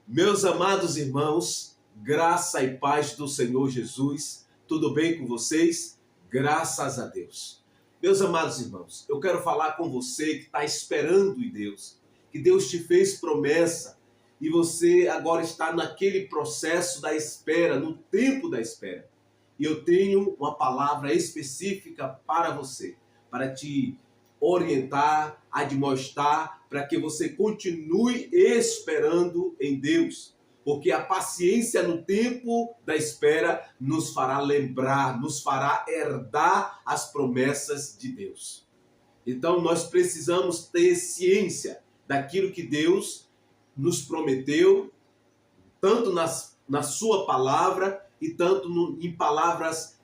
Meus amados irmãos, graça e paz do Senhor Jesus, tudo bem com vocês? Graças a Deus. Meus amados irmãos, eu quero falar com você que está esperando em Deus, que Deus te fez promessa e você agora está naquele processo da espera, no tempo da espera. E eu tenho uma palavra específica para você, para te orientar, admoestar, para que você continue esperando em Deus. Porque a paciência no tempo da espera nos fará lembrar, nos fará herdar as promessas de Deus. Então nós precisamos ter ciência daquilo que Deus nos prometeu, tanto na sua palavra e tanto em palavras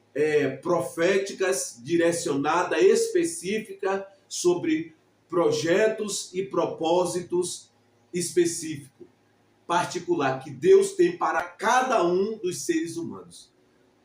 proféticas, direcionada, específica sobre projetos e propósitos específicos, particular, que Deus tem para cada um dos seres humanos.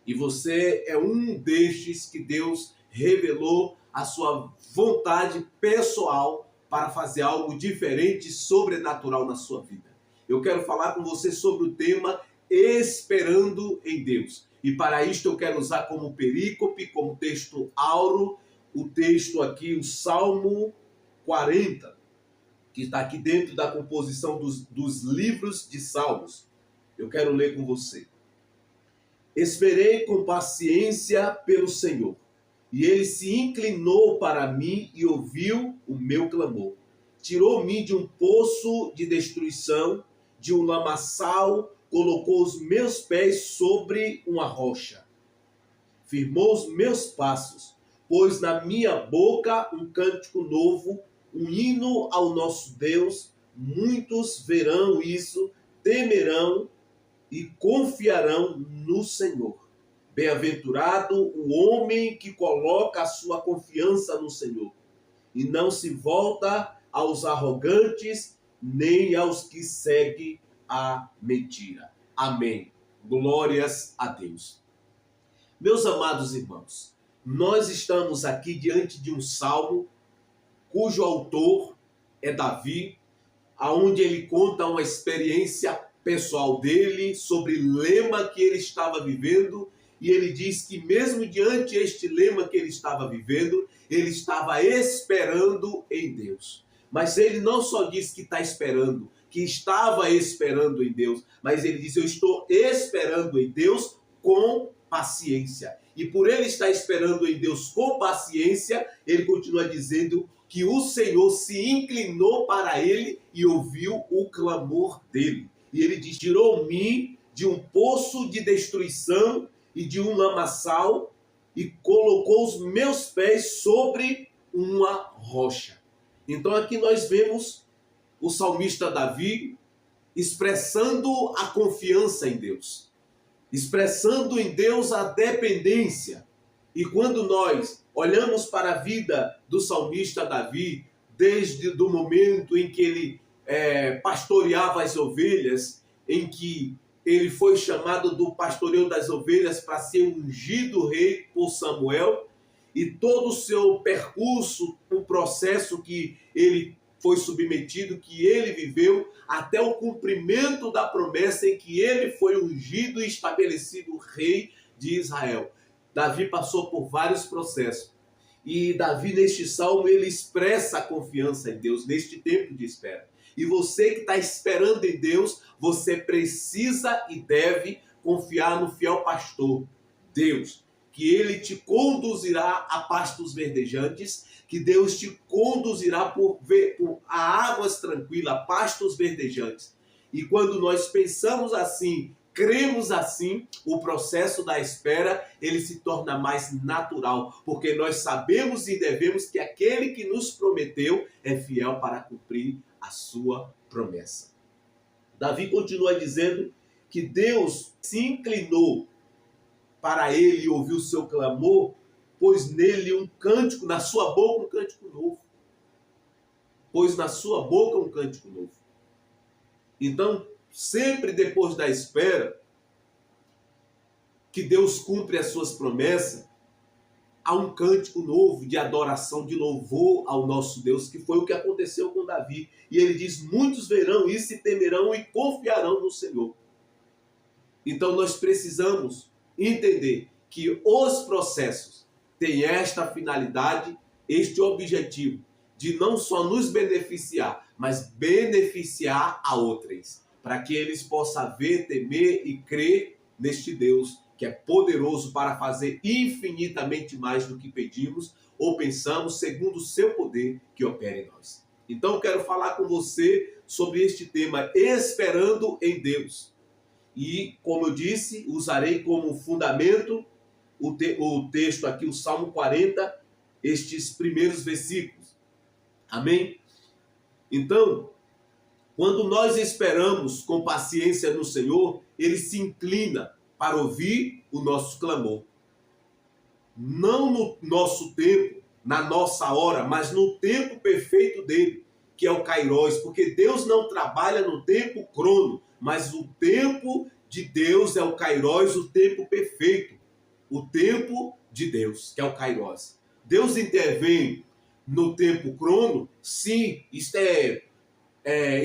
E você é um destes que Deus revelou a sua vontade pessoal para fazer algo diferente, sobrenatural na sua vida. Eu quero falar com você sobre o tema esperando em Deus. E para isto eu quero usar como perícope, como texto áureo, o texto aqui, o Salmo 40, que está aqui dentro da composição dos livros de Salmos. Eu quero ler com você. Esperei com paciência pelo Senhor, e ele se inclinou para mim e ouviu o meu clamor. Tirou-me de um poço de destruição, de um lamaçal, colocou os meus pés sobre uma rocha. Firmou os meus passos, pôs na minha boca um cântico novo, um hino ao nosso Deus. Muitos verão isso, temerão e confiarão no Senhor. Bem-aventurado o homem que coloca a sua confiança no Senhor e não se volta aos arrogantes, nem aos que seguem a mentira. Amém. Glórias a Deus. Meus amados irmãos, nós estamos aqui diante de um salmo cujo autor é Davi, aonde ele conta uma experiência pessoal dele sobre o lema que ele estava vivendo, e ele diz que mesmo diante deste lema que ele estava vivendo, ele estava esperando em Deus. Mas ele não só diz que está esperando, que estava esperando em Deus, mas ele diz: eu estou esperando em Deus com paciência. E por ele estar esperando em Deus com paciência, ele continua dizendo que o Senhor se inclinou para ele e ouviu o clamor dele. E ele diz: tirou-me de um poço de destruição e de um lamaçal e colocou os meus pés sobre uma rocha. Então aqui nós vemos o salmista Davi expressando a confiança em Deus, expressando em Deus a dependência. E quando nós olhamos para a vida do salmista Davi, desde o momento em que ele pastoreava as ovelhas, em que ele foi chamado do pastoreio das ovelhas para ser ungido rei por Samuel, e todo o seu percurso, o processo que ele foi submetido, que ele viveu, até o cumprimento da promessa em que ele foi ungido e estabelecido rei de Israel. Davi passou por vários processos. E Davi, neste salmo, ele expressa a confiança em Deus, neste tempo de espera. E você que está esperando em Deus, você precisa e deve confiar no fiel pastor, Deus, que ele te conduzirá a pastos verdejantes, que Deus te conduzirá por águas tranquilas, pastos verdejantes. E quando nós pensamos assim, cremos assim, o processo da espera, ele se torna mais natural, porque nós sabemos e devemos que aquele que nos prometeu é fiel para cumprir a sua promessa. Davi continua dizendo que Deus se inclinou para ele e ouviu o seu clamor, pôs nele um cântico, na sua boca um cântico novo. Pôs na sua boca um cântico novo. Então, sempre depois da espera, que Deus cumpre as suas promessas, há um cântico novo de adoração, de louvor ao nosso Deus, que foi o que aconteceu com Davi. E ele diz, muitos verão isso e temerão e confiarão no Senhor. Então nós precisamos entender que os processos têm esta finalidade, este objetivo, de não só nos beneficiar, mas beneficiar a outros, para que eles possam ver, temer e crer neste Deus que é poderoso para fazer infinitamente mais do que pedimos ou pensamos, segundo o seu poder que opera em nós. Então eu quero falar com você sobre este tema, esperando em Deus. E, como eu disse, usarei como fundamento o texto aqui, o Salmo 40, estes primeiros versículos. Amém? Então, quando nós esperamos com paciência no Senhor, Ele se inclina para ouvir o nosso clamor. Não no nosso tempo, na nossa hora, mas no tempo perfeito dele, que é o Kairos, porque Deus não trabalha no tempo crono, mas o tempo de Deus é o Kairos, o tempo perfeito, o tempo de Deus, que é o Kairos. Deus intervém no tempo crono, sim, isto é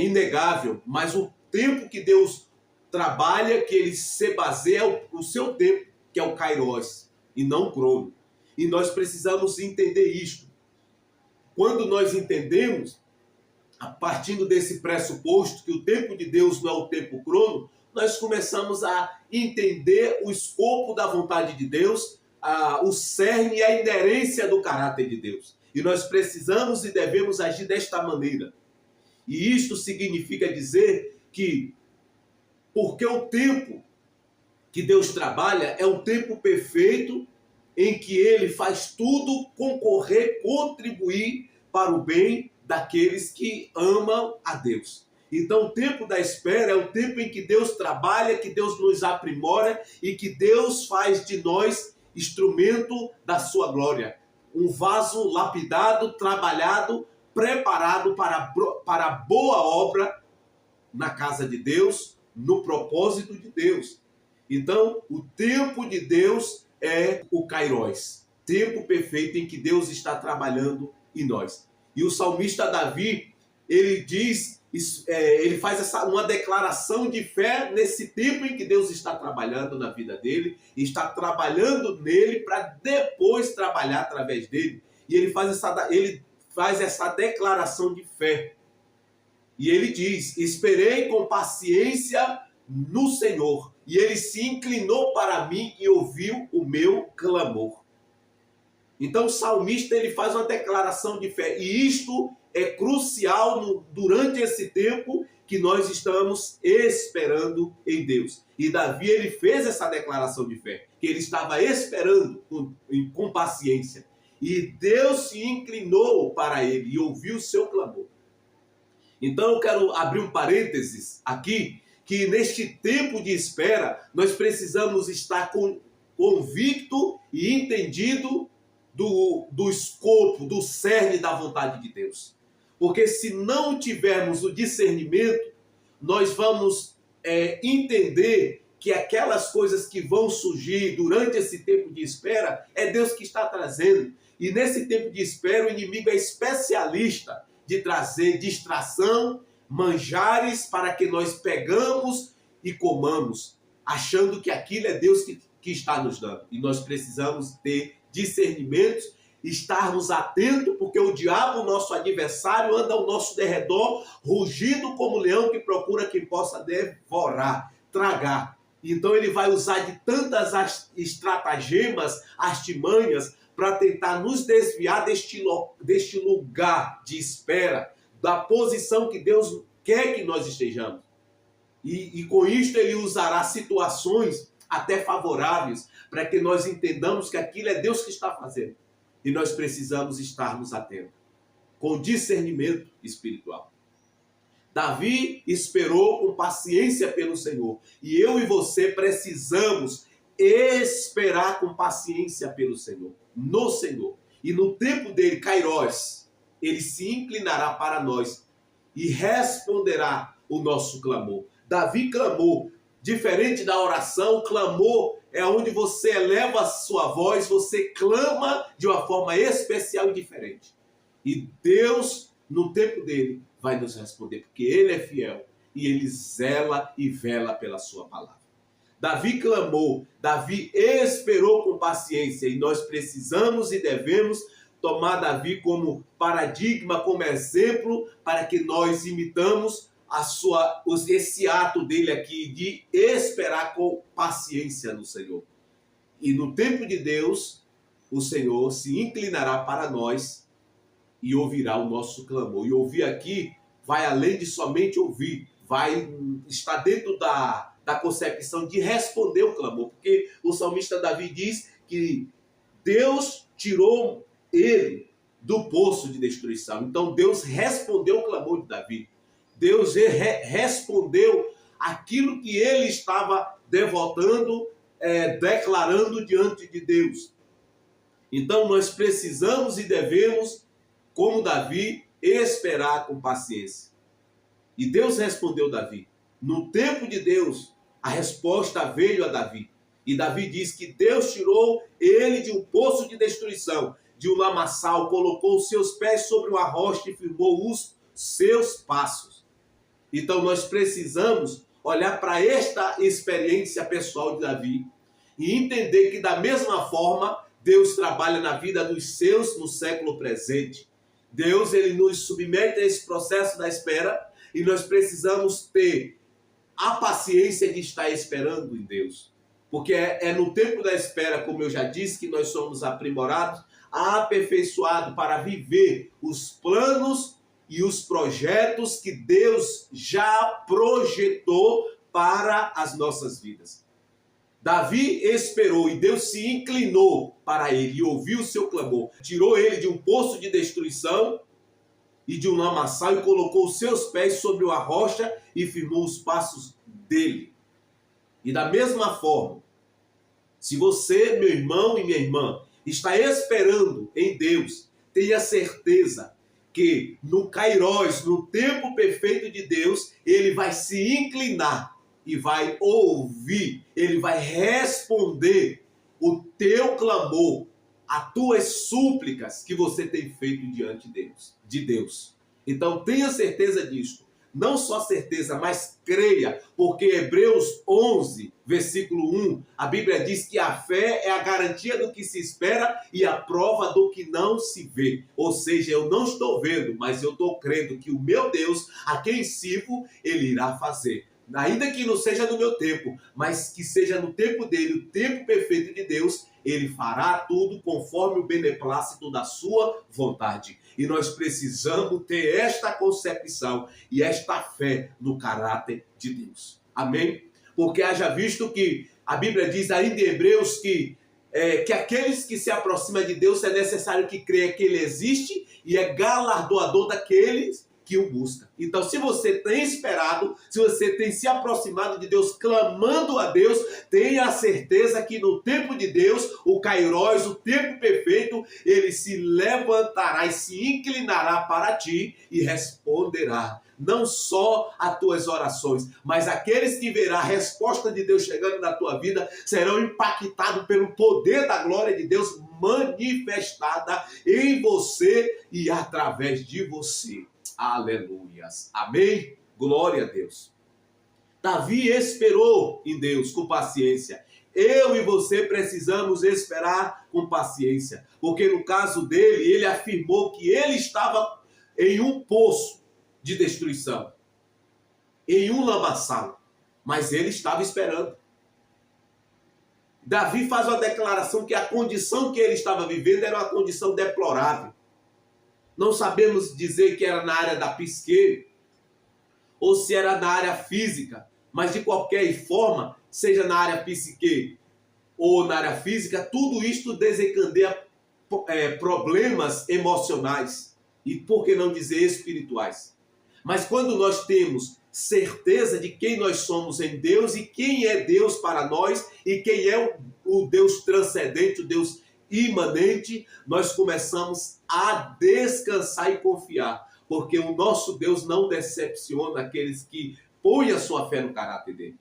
inegável, mas o tempo que Deus trabalha, que ele se baseia o seu tempo, que é o Kairos, e não o crono. E nós precisamos entender isto. Quando nós entendemos, a partir desse pressuposto que o tempo de Deus não é o tempo crono, nós começamos a entender o escopo da vontade de Deus, o cerne e a inerência do caráter de Deus. E nós precisamos e devemos agir desta maneira. E isto significa dizer que, porque o tempo que Deus trabalha é um tempo perfeito em que Ele faz tudo concorrer, contribuir para o bem daqueles que amam a Deus. Então, o tempo da espera é o tempo em que Deus trabalha, que Deus nos aprimora e que Deus faz de nós instrumento da sua glória. Um vaso lapidado, trabalhado, preparado para a boa obra na casa de Deus, no propósito de Deus. Então, o tempo de Deus é o Kairos, tempo perfeito em que Deus está trabalhando em nós. E o salmista Davi, ele diz, ele faz uma declaração de fé nesse tempo em que Deus está trabalhando na vida dele, está trabalhando nele para depois trabalhar através dele. E ele faz essa declaração de fé. E ele diz, esperei com paciência no Senhor, e ele se inclinou para mim e ouviu o meu clamor. Então o salmista ele faz uma declaração de fé, e isto é crucial durante esse tempo que nós estamos esperando em Deus. E Davi ele fez essa declaração de fé, que ele estava esperando com paciência. E Deus se inclinou para ele e ouviu o seu clamor. Então eu quero abrir um parênteses aqui, que neste tempo de espera nós precisamos estar convicto e entendido do escopo, do cerne da vontade de Deus. Porque se não tivermos o discernimento, nós vamos entender que aquelas coisas que vão surgir durante esse tempo de espera é Deus que está trazendo. E nesse tempo de espera o inimigo é especialista de trazer distração, manjares para que nós pegamos e comamos, achando que aquilo é Deus que está nos dando. E nós precisamos ter discernimentos, estarmos atentos, porque o diabo, nosso adversário, anda ao nosso derredor, rugindo como leão que procura quem possa devorar, tragar. Então ele vai usar de tantas estratagemas, artimanhas, para tentar nos desviar deste lugar de espera, da posição que Deus quer que nós estejamos. E com isto ele usará situações até favoráveis, para que nós entendamos que aquilo é Deus que está fazendo. E nós precisamos estarmos atentos, com discernimento espiritual. Davi esperou com paciência pelo Senhor. E eu e você precisamos esperar com paciência pelo Senhor, no Senhor. E no tempo dele, Kairos, ele se inclinará para nós e responderá o nosso clamor. Davi clamou, diferente da oração, clamou é onde você eleva a sua voz, você clama de uma forma especial e diferente. E Deus, no tempo dele, vai nos responder, porque ele é fiel e ele zela e vela pela sua palavra. Davi clamou, Davi esperou com paciência, e nós precisamos e devemos tomar Davi como paradigma, como exemplo, para que nós imitamos esse ato dele aqui de esperar com paciência no Senhor. E no tempo de Deus, o Senhor se inclinará para nós e ouvirá o nosso clamor. E ouvir aqui vai além de somente ouvir, vai estar dentro da concepção de responder o clamor, porque o salmista Davi diz que Deus tirou ele do poço de destruição. Então Deus respondeu o clamor de Davi. Deus respondeu aquilo que ele estava devotando, declarando diante de Deus. Então nós precisamos e devemos, como Davi, esperar com paciência. E Deus respondeu Davi. No tempo de Deus, a resposta veio a Davi. E Davi diz que Deus tirou ele de um poço de destruição, de um lamaçal, colocou os seus pés sobre uma rocha e firmou os seus passos. Então nós precisamos olhar para esta experiência pessoal de Davi e entender que da mesma forma Deus trabalha na vida dos seus no século presente. Deus, ele nos submete a esse processo da espera e nós precisamos ter a paciência de estar esperando em Deus. Porque é no tempo da espera, como eu já disse, que nós somos aprimorados, aperfeiçoados para viver os planos e os projetos que Deus já projetou para as nossas vidas. Davi esperou e Deus se inclinou para ele e ouviu o seu clamor. Tirou ele de um poço de destruição e de um lamaçal e colocou os seus pés sobre uma rocha e firmou os passos dele. E da mesma forma, se você, meu irmão e minha irmã, está esperando em Deus, tenha certeza que no Kairos, no tempo perfeito de Deus, ele vai se inclinar e vai ouvir, ele vai responder o teu clamor, as tuas súplicas que você tem feito diante de Deus. Então tenha certeza disso. Não só certeza, mas creia, porque Hebreus 11, versículo 1, a Bíblia diz que a fé é a garantia do que se espera e a prova do que não se vê. Ou seja, eu não estou vendo, mas eu estou crendo que o meu Deus, a quem sirvo, ele irá fazer. Ainda que não seja no meu tempo, mas que seja no tempo dele, o tempo perfeito de Deus, ele fará tudo conforme o beneplácito da sua vontade. E nós precisamos ter esta concepção e esta fé no caráter de Deus. Amém? Porque haja visto que a Bíblia diz ainda em Hebreus que aqueles que se aproximam de Deus é necessário que creia que ele existe e é galardoador daqueles que o busca. Então, se você tem esperado, se você tem se aproximado de Deus, clamando a Deus, tenha a certeza que no tempo de Deus, o Kairos, o tempo perfeito, ele se levantará e se inclinará para ti e responderá. Não só as tuas orações, mas aqueles que verão a resposta de Deus chegando na tua vida serão impactados pelo poder da glória de Deus manifestada em você e através de você. Aleluias. Amém? Glória a Deus. Davi esperou em Deus com paciência. Eu e você precisamos esperar com paciência. Porque no caso dele, ele afirmou que ele estava em um poço de destruição. Em um lamaçal. Mas ele estava esperando. Davi faz uma declaração que a condição que ele estava vivendo era uma condição deplorável. Não sabemos dizer que era na área da psique ou se era na área física, mas de qualquer forma, seja na área psique ou na área física, tudo isto desencadeia problemas emocionais e, por que não dizer, espirituais. Mas quando nós temos certeza de quem nós somos em Deus e quem é Deus para nós e quem é o Deus transcendente, o Deus imanente, nós começamos a descansar e confiar, porque o nosso Deus não decepciona aqueles que põem a sua fé no caráter dele.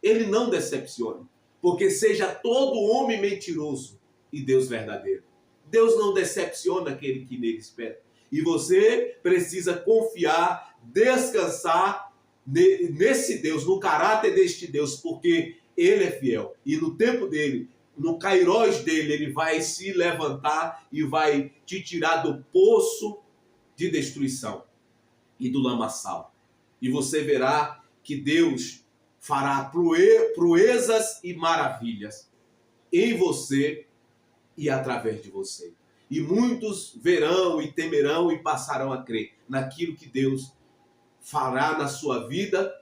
Ele não decepciona. Porque seja todo homem mentiroso e Deus verdadeiro. Deus não decepciona aquele que nele espera. E você precisa confiar, descansar nesse Deus, no caráter deste Deus, porque ele é fiel. E no tempo dele, no kairós dele, ele vai se levantar e vai te tirar do poço de destruição e do lamaçal. E você verá que Deus fará proezas e maravilhas em você e através de você. E muitos verão e temerão e passarão a crer naquilo que Deus fará na sua vida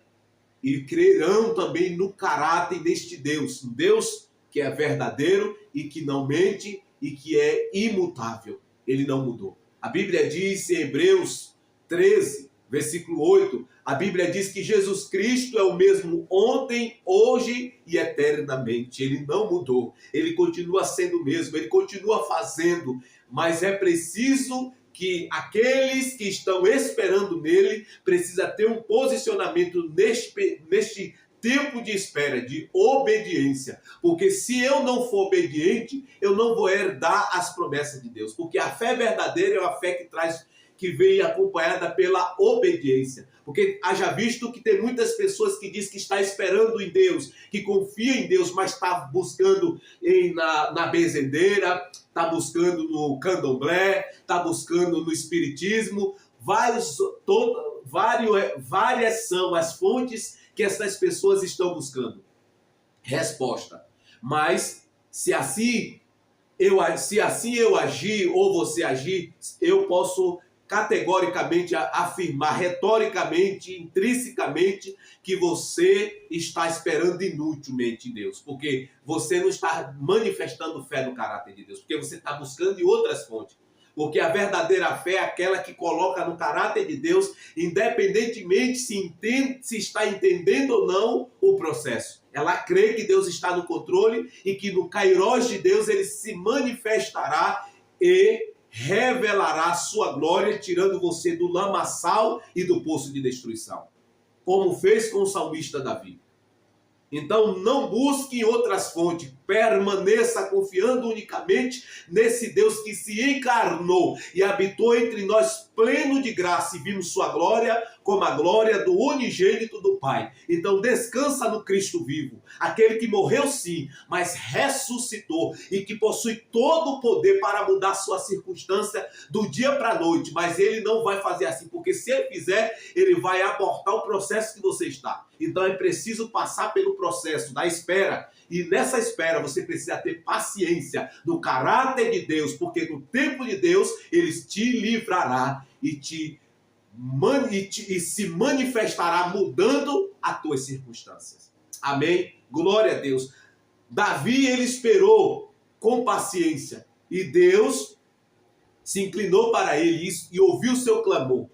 e crerão também no caráter deste Deus. Um Deus que é verdadeiro e que não mente e que é imutável. Ele não mudou. A Bíblia diz em Hebreus 13, versículo 8, a Bíblia diz que Jesus Cristo é o mesmo ontem, hoje e eternamente. Ele não mudou. Ele continua sendo o mesmo. Ele continua fazendo. Mas é preciso que aqueles que estão esperando nele precisa ter um posicionamento neste tempo de espera, de obediência. Porque se eu não for obediente, eu não vou herdar as promessas de Deus. Porque a fé verdadeira é uma fé que vem acompanhada pela obediência. Porque haja visto que tem muitas pessoas que dizem que está esperando em Deus, que confia em Deus, mas está buscando na benzedeira, está buscando no candomblé, está buscando no espiritismo. Várias são as fontes que essas pessoas estão buscando resposta. Mas se assim eu agir ou você agir, eu posso categoricamente afirmar, retoricamente, intrinsecamente, que você está esperando inutilmente em Deus, porque você não está manifestando fé no caráter de Deus, porque você está buscando em outras fontes. Porque a verdadeira fé é aquela que coloca no caráter de Deus, independentemente se está entendendo ou não o processo. Ela crê que Deus está no controle e que no kairós de Deus ele se manifestará e revelará a sua glória, tirando você do lamaçal e do poço de destruição, como fez com o salmista Davi. Então não busque em outras fontes, permaneça confiando unicamente nesse Deus que se encarnou e habitou entre nós pleno de graça e vimos sua glória como a glória do unigênito do Pai. Então descansa no Cristo vivo, aquele que morreu sim, mas ressuscitou e que possui todo o poder para mudar sua circunstância do dia para a noite, mas ele não vai fazer assim, porque se ele fizer, ele vai abortar o processo que você está. Então é preciso passar pelo processo da espera, e nessa espera você precisa ter paciência no caráter de Deus, porque no tempo de Deus ele te livrará e se manifestará mudando as tuas circunstâncias. Amém? Glória a Deus. Davi, ele esperou com paciência e Deus se inclinou para ele e ouviu o seu clamor.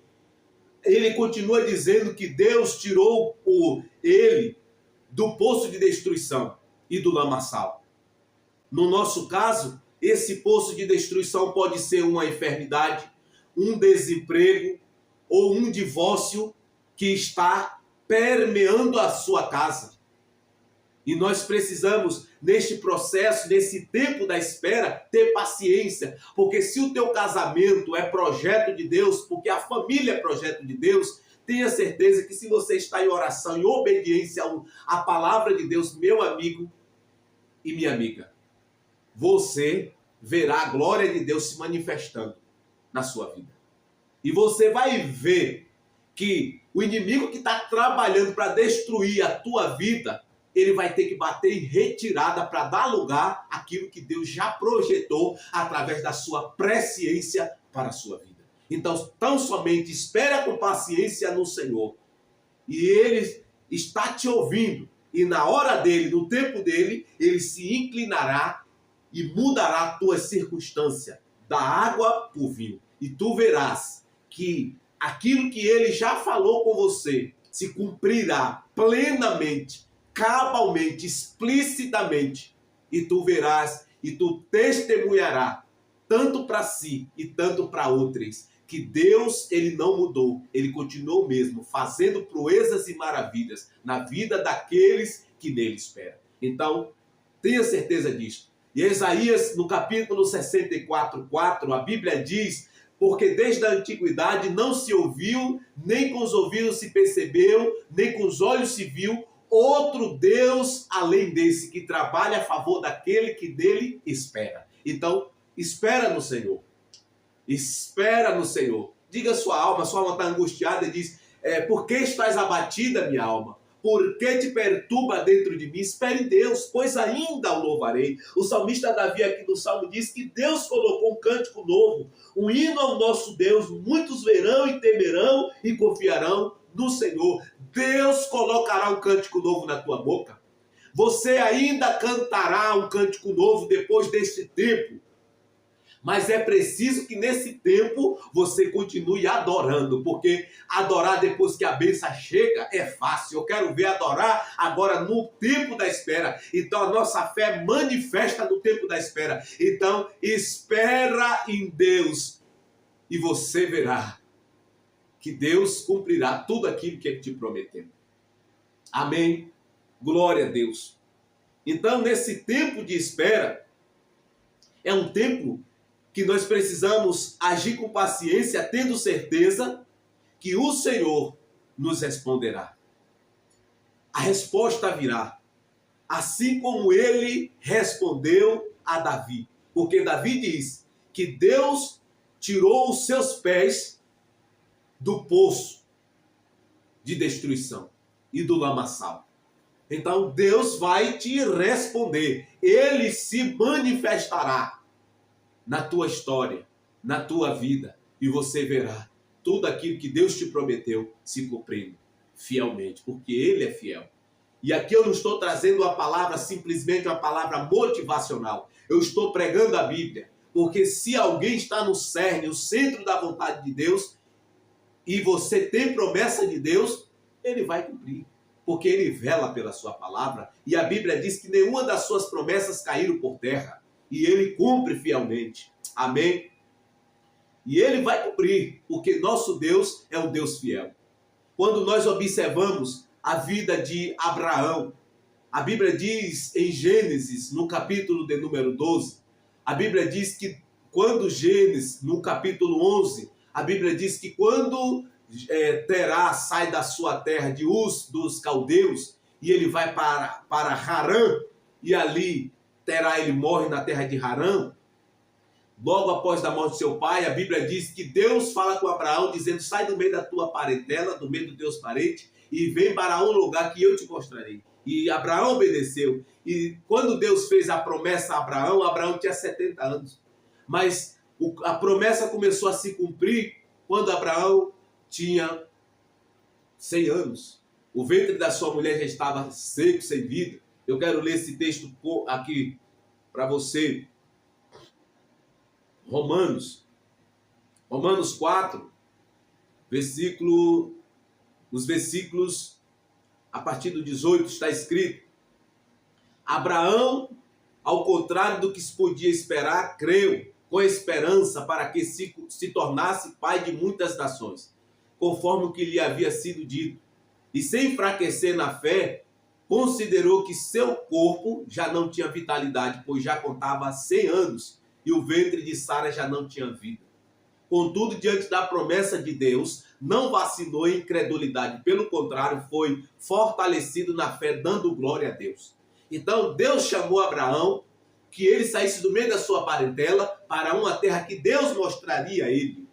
Ele continua dizendo que Deus tirou ele do poço de destruição e do lamaçal. No nosso caso, esse poço de destruição pode ser uma enfermidade, um desemprego ou um divórcio que está permeando a sua casa. E nós precisamos, neste processo, nesse tempo da espera, ter paciência. Porque se o teu casamento é projeto de Deus, porque a família é projeto de Deus, tenha certeza que se você está em oração, em obediência à palavra de Deus, meu amigo e minha amiga, você verá a glória de Deus se manifestando na sua vida. E você vai ver que o inimigo que está trabalhando para destruir a tua vida, ele vai ter que bater em retirada para dar lugar àquilo que Deus já projetou através da sua presciência para a sua vida. Então, tão somente espera com paciência no Senhor. E Ele está te ouvindo. E na hora dele, no tempo dele, Ele se inclinará e mudará a tua circunstância da água para o vinho. E tu verás que aquilo que Ele já falou com você se cumprirá plenamente, cabalmente, explicitamente, e tu verás e tu testemunhará tanto para si e tanto para outros, que Deus, ele não mudou, ele continuou mesmo fazendo proezas e maravilhas na vida daqueles que nele esperam. Então, Tenha certeza disso. E Isaías, no capítulo 64:4, a Bíblia diz: porque desde a antiguidade não se ouviu, nem com os ouvidos se percebeu, nem com os olhos se viu, outro Deus além desse, que trabalha a favor daquele que dele espera. Então, espera no Senhor. Espera no Senhor. Diga a sua alma está angustiada e diz: por que estás abatida, minha alma? Por que te perturba dentro de mim? Espere em Deus, pois ainda o louvarei. O salmista Davi aqui no Salmo diz que Deus colocou um cântico novo, um hino ao nosso Deus. Muitos verão e temerão e confiarão no Senhor. Deus colocará um cântico novo na tua boca. Você ainda cantará um cântico novo depois deste tempo. Mas é preciso que nesse tempo você continue adorando, porque adorar depois que a bênção chega é fácil. Eu quero ver adorar agora no tempo da espera. Então a nossa fé manifesta no tempo da espera. Então espera em Deus e você verá que Deus cumprirá tudo aquilo que Ele te prometeu. Amém? Glória a Deus. Então nesse tempo de espera, é um tempo que nós precisamos agir com paciência, tendo certeza que o Senhor nos responderá. A resposta virá, assim como ele respondeu a Davi. Porque Davi diz que Deus tirou os seus pés do poço de destruição e do lamaçal. Então Deus vai te responder. Ele se manifestará na tua história, na tua vida, e você verá tudo aquilo que Deus te prometeu se cumprindo fielmente, porque Ele é fiel. E aqui eu não estou trazendo uma palavra, simplesmente uma palavra motivacional. Eu estou pregando a Bíblia, porque se alguém está no cerne, o centro da vontade de Deus, e você tem promessa de Deus, Ele vai cumprir, porque Ele vela pela sua palavra, e a Bíblia diz que nenhuma das suas promessas caíram por terra. E Ele cumpre fielmente. Amém? E Ele vai cumprir, porque nosso Deus é um Deus fiel. Quando nós observamos a vida de Abraão, a Bíblia diz em Gênesis, no capítulo de número 12, a Bíblia diz que quando Gênesis, no capítulo 11, a Bíblia diz que quando Terá sai da sua terra de Uz, dos caldeus, e ele vai para Harã, e ali Terá, ele morre na terra de Harã. Logo após a morte de seu pai, a Bíblia diz que Deus fala com Abraão, dizendo: sai do meio da tua parentela, do meio dos teus parentes, e vem para um lugar que eu te mostrarei. E Abraão obedeceu. E quando Deus fez a promessa a Abraão, Abraão tinha 70 anos. Mas a promessa começou a se cumprir quando Abraão tinha 100 anos. O ventre da sua mulher já estava seco, sem vida. Eu quero ler esse texto aqui para você. Romanos 4, os versículos a partir do 18 está escrito: Abraão, ao contrário do que se podia esperar, creu com esperança para que se tornasse pai de muitas nações, conforme o que lhe havia sido dito. E sem enfraquecer na fé, considerou que seu corpo já não tinha vitalidade, pois já contava 100 anos, e o ventre de Sara já não tinha vida. Contudo, diante da promessa de Deus, não vacilou em incredulidade. Pelo contrário, foi fortalecido na fé, dando glória a Deus. Então, Deus chamou Abraão, que ele saísse do meio da sua parentela, para uma terra que Deus mostraria a ele.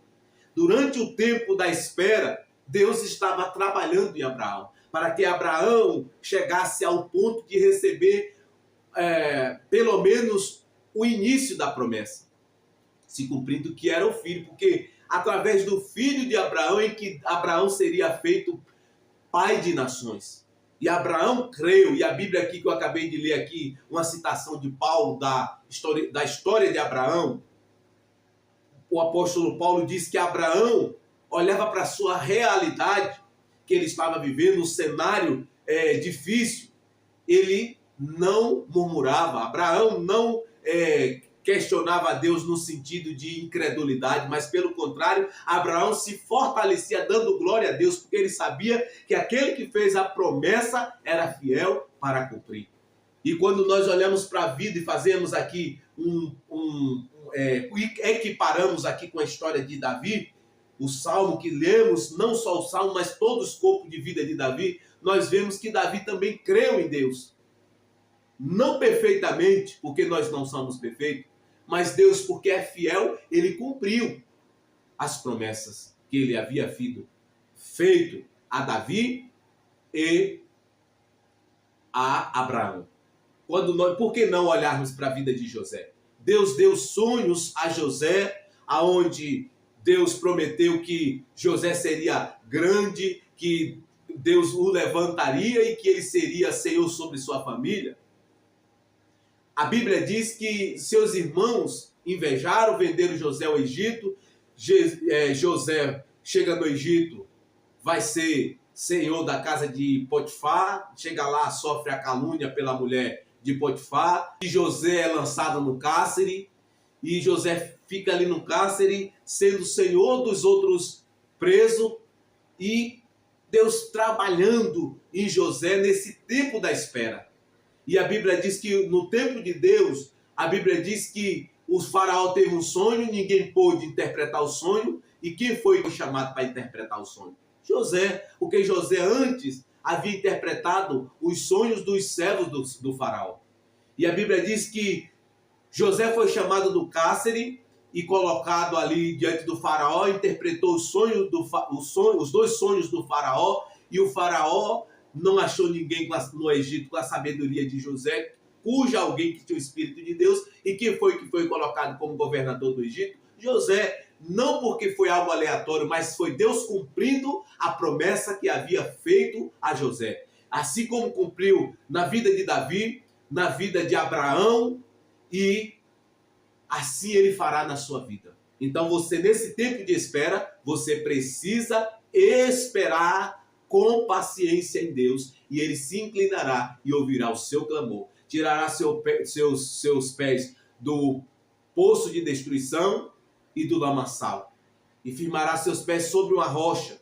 Durante o tempo da espera, Deus estava trabalhando em Abraão, para que Abraão chegasse ao ponto de receber, pelo menos, o início da promessa, se cumprindo que era o filho, porque através do filho de Abraão é que Abraão seria feito pai de nações. E Abraão creu, e a Bíblia aqui que eu acabei de ler aqui, uma citação de Paulo da história de Abraão, o apóstolo Paulo diz que Abraão olhava para a sua realidade, que ele estava vivendo, um cenário difícil, ele não murmurava. Abraão não questionava a Deus no sentido de incredulidade, mas pelo contrário, Abraão se fortalecia dando glória a Deus, porque ele sabia que aquele que fez a promessa era fiel para cumprir. E quando nós olhamos para a vida e fazemos aqui equiparamos aqui com a história de Davi, o salmo que lemos, não só o salmo, mas todo o escopo de vida de Davi, nós vemos que Davi também creu em Deus. Não perfeitamente, porque nós não somos perfeitos, mas Deus, porque é fiel, ele cumpriu as promessas que ele havia feito a Davi e a Abraão. Por que não olharmos para a vida de José? Deus deu sonhos a José, aonde Deus prometeu que José seria grande, que Deus o levantaria e que ele seria senhor sobre sua família. A Bíblia diz que seus irmãos invejaram, venderam José ao Egito. José chega no Egito, vai ser senhor da casa de Potifar, chega lá, sofre a calúnia pela mulher de Potifar, e José é lançado no cárcere, e José fica ali no cárcere, sendo senhor dos outros presos, e Deus trabalhando em José nesse tempo da espera. E a Bíblia diz que no tempo de Deus, a Bíblia diz que o faraó teve um sonho, ninguém pôde interpretar o sonho, e quem foi chamado para interpretar o sonho? José, porque José antes havia interpretado os sonhos dos servos do faraó. E a Bíblia diz que José foi chamado do cárcere e colocado ali diante do faraó, interpretou os dois sonhos do faraó, e o faraó não achou ninguém no Egito com a sabedoria de José, cuja alguém que tinha o Espírito de Deus, e quem foi que foi colocado como governador do Egito? José. Não porque foi algo aleatório, mas foi Deus cumprindo a promessa que havia feito a José. Assim como cumpriu na vida de Davi, na vida de Abraão, e assim ele fará na sua vida. Então você, nesse tempo de espera, você precisa esperar com paciência em Deus, e ele se inclinará e ouvirá o seu clamor. Tirará seus pés do poço de destruição e do lamaçal, e firmará seus pés sobre uma rocha,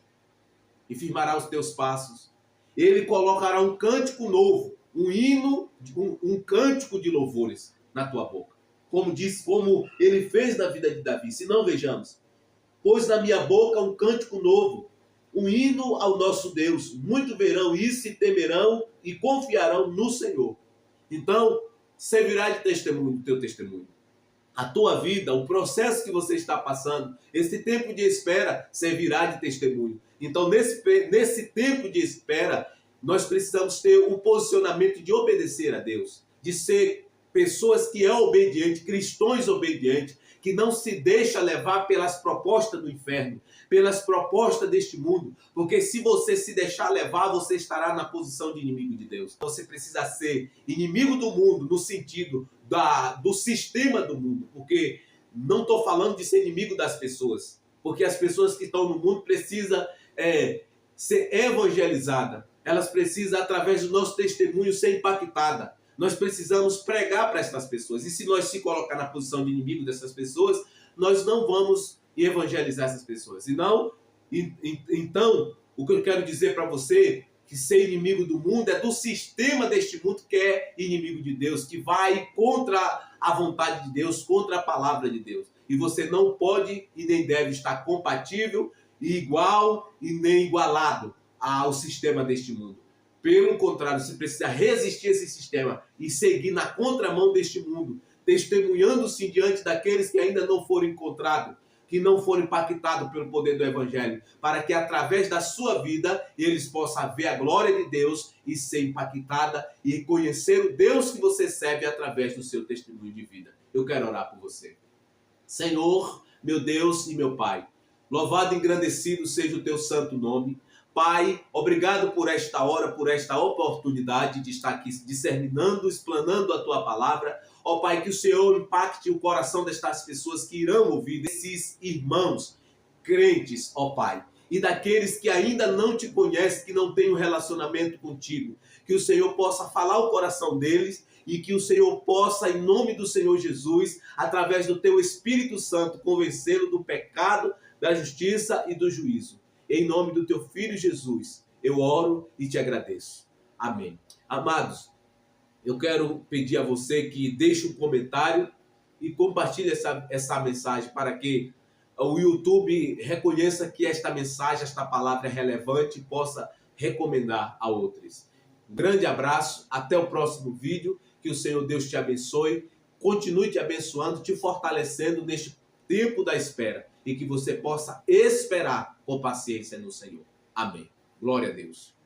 e firmará os teus passos. Ele colocará um cântico novo, um hino, um cântico de louvores na tua boca. Como ele fez na vida de Davi. Se não, vejamos. Pôs na minha boca um cântico novo, um hino ao nosso Deus. Muito verão isso e temerão e confiarão no Senhor. Então, servirá de testemunho, teu testemunho. A tua vida, o processo que você está passando, esse tempo de espera servirá de testemunho. Então, nesse tempo de espera, nós precisamos ter um posicionamento de obedecer a Deus, de ser pessoas que é obediente, cristãos obedientes, que não se deixa levar pelas propostas do inferno, pelas propostas deste mundo, porque se você se deixar levar, você estará na posição de inimigo de Deus. Você precisa ser inimigo do mundo, no sentido do sistema do mundo, porque não estou falando de ser inimigo das pessoas, porque as pessoas que estão no mundo precisam ser evangelizadas, elas precisam, através do nosso testemunho, ser impactadas. Nós precisamos pregar para essas pessoas. E se nós se colocar na posição de inimigo dessas pessoas, nós não vamos evangelizar essas pessoas. Então, o que eu quero dizer para você, que ser inimigo do mundo é do sistema deste mundo que é inimigo de Deus, que vai contra a vontade de Deus, contra a palavra de Deus. E você não pode e nem deve estar compatível, igual e nem igualado ao sistema deste mundo. Pelo contrário, você precisa resistir a esse sistema e seguir na contramão deste mundo, testemunhando-se diante daqueles que ainda não foram encontrados, que não foram impactados pelo poder do Evangelho, para que através da sua vida eles possam ver a glória de Deus e ser impactada e conhecer o Deus que você serve através do seu testemunho de vida. Eu quero orar por você. Senhor, meu Deus e meu Pai, louvado e engrandecido seja o teu santo nome. Pai, obrigado por esta hora, por esta oportunidade de estar aqui discernando, explanando a tua palavra. Ó Pai, que o Senhor impacte o coração destas pessoas que irão ouvir, desses irmãos crentes, ó Pai, e daqueles que ainda não te conhecem, que não têm um relacionamento contigo. Que o Senhor possa falar o coração deles e que o Senhor possa, em nome do Senhor Jesus, através do teu Espírito Santo, convencê-lo do pecado, da justiça e do juízo. Em nome do teu Filho Jesus, eu oro e te agradeço. Amém. Amados, Eu quero pedir a você que deixe um comentário e compartilhe essa mensagem para que o YouTube reconheça que esta mensagem, esta palavra é relevante e possa recomendar a outros. Um grande abraço, até o próximo vídeo, que o Senhor Deus te abençoe, continue te abençoando, te fortalecendo neste tempo da espera e que você possa esperar com paciência no Senhor. Amém. Glória a Deus.